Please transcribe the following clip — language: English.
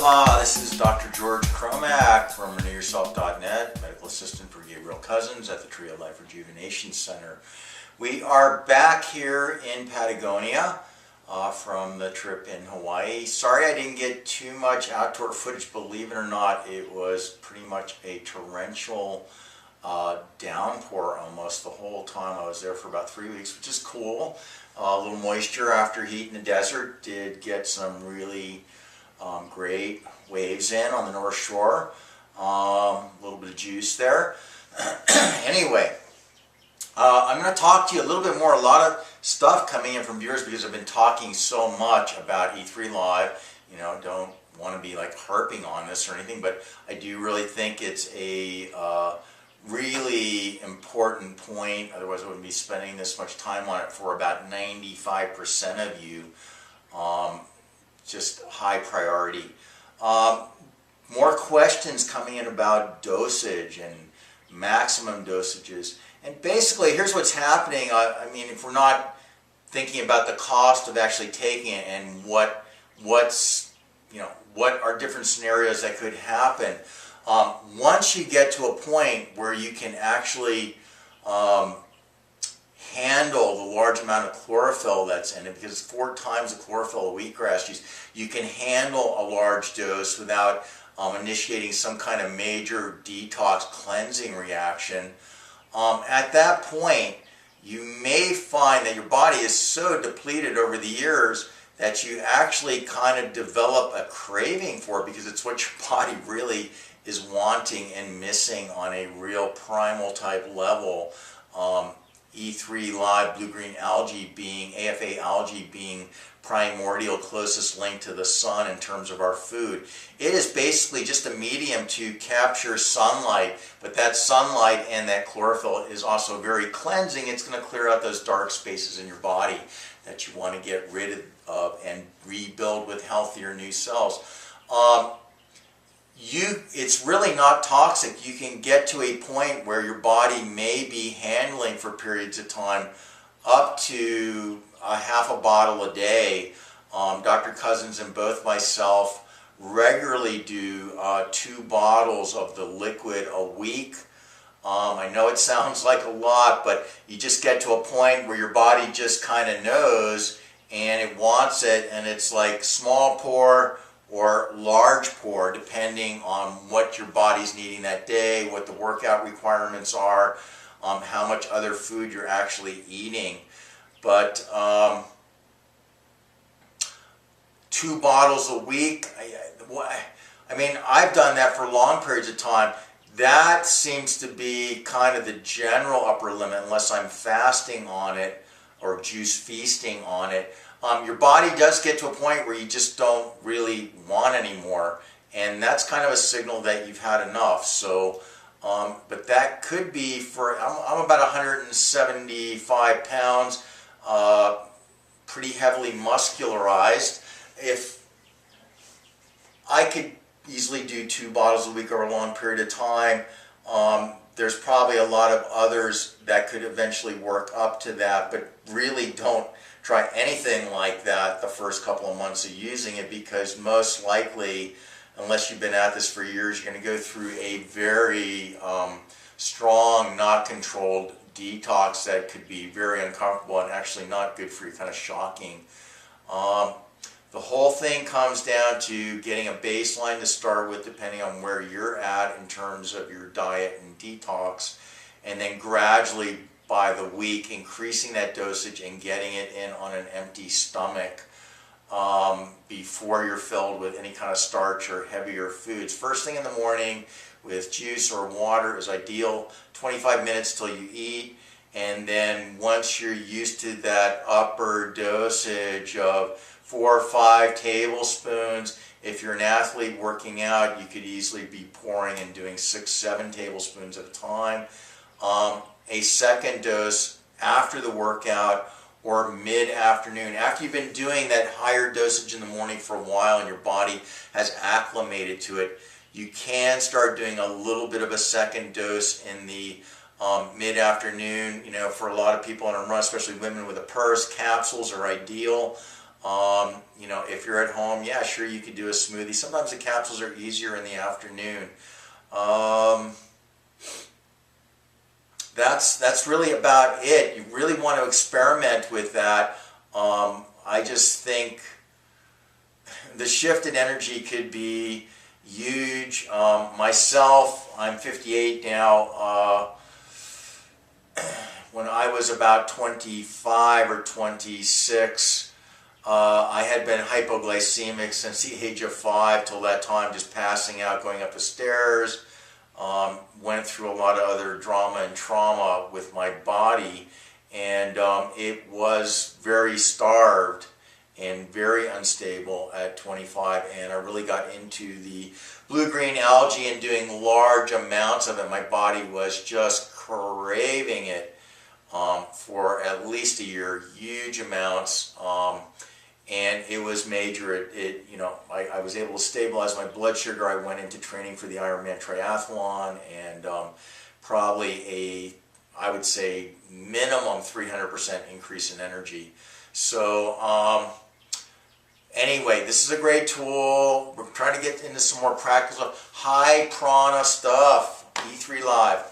Aloha, this is Dr. George Cromack from RenewYourself.net, medical assistant for Gabriel Cousens at the E3Live Rejuvenation Center. We are back here in Patagonia from the trip in Hawaii. Sorry I didn't get too much outdoor footage. Believe it or not, it was pretty much a torrential downpour almost the whole time. I was there for about 3 weeks, which is cool. A little moisture after heat in the desert. Did get some really great waves in on the North Shore. A little bit of juice there. Anyway, I'm going to talk to you a little bit more. A lot of stuff coming in from viewers because I've been talking so much about E3Live. You know, don't want to be like harping on this or anything, but I do really think it's a really important point. Otherwise, I wouldn't be spending this much time on it. For about 95% of you. Just high priority. More questions coming in about dosage and maximum dosages. And basically, here's what's happening. I mean, if we're not thinking about the cost of actually taking it and what are different scenarios that could happen. Once you get to a point where you can actually handle the large amount of chlorophyll that's in it, because it's 4 times the chlorophyll of wheatgrass juice, you can handle a large dose without initiating some kind of major detox cleansing reaction. At that point, you may find that your body is so depleted over the years that you actually kind of develop a craving for it, because it's what your body really is wanting and missing on a real primal type level. E3Live blue-green algae being, AFA algae being primordial, closest link to the sun in terms of our food. It is basically just a medium to capture sunlight, but that sunlight and that chlorophyll is also very cleansing. It's going to clear out those dark spaces in your body that you want to get rid of and rebuild with healthier new cells. It's really not toxic. You can get to a point where your body may be handling for periods of time up to a half a bottle a day. Dr. Cousens and both myself regularly do 2 bottles of the liquid a week. I know it sounds like a lot, but you just get to a point where your body just kind of knows and it wants it, and it's like small pour or large pour, depending on what your body's needing that day, what the workout requirements are, how much other food you're actually eating. But 2 bottles a week, I mean, I've done that for long periods of time. That seems to be kind of the general upper limit, unless I'm fasting on it or juice feasting on it. Your body does get to a point where you just don't really want anymore, and that's kind of a signal that you've had enough. So, but that could be for, I'm about 175 pounds, pretty heavily muscularized. If I could easily do 2 bottles a week over a long period of time, there's probably a lot of others that could eventually work up to that, but really don't try anything like that the first couple of months of using it, because most likely, unless you've been at this for years, you're going to go through a very strong, not controlled detox that could be very uncomfortable and actually not good for you, kind of shocking. The whole thing comes down to getting a baseline to start with, depending on where you're at in terms of your diet and detox, and then gradually by the week increasing that dosage and getting it in on an empty stomach before you're filled with any kind of starch or heavier foods. First thing in the morning with juice or water is ideal, 25 minutes till you eat, and then once you're used to that upper dosage of 4 or 5 tablespoons, if you're an athlete working out, you could easily be pouring and doing 6, 7 tablespoons at a time. A second dose after the workout or mid-afternoon. After you've been doing that higher dosage in the morning for a while and your body has acclimated to it, you can start doing a little bit of a second dose in the mid-afternoon. You know, for a lot of people on a run, especially women with a purse, capsules are ideal. You know, if you're at home, yeah, sure, you could do a smoothie. Sometimes the capsules are easier in the afternoon. That's really about it. You really want to experiment with that. I just think the shift in energy could be huge. Myself, I'm 58 now. When I was about 25 or 26, I had been hypoglycemic since the age of 5 till that time, just passing out, going up the stairs. Went through a lot of other drama and trauma with my body, and it was very starved and very unstable at 25, and I really got into the blue-green algae and doing large amounts of it. My body was just craving it for at least a year, huge amounts, and it was major. You know, I was able to stabilize my blood sugar. I went into training for the Ironman triathlon, and probably I would say minimum 300% increase in energy. So anyway, this is a great tool. We're trying to get into some more practical, high prana stuff. E3Live.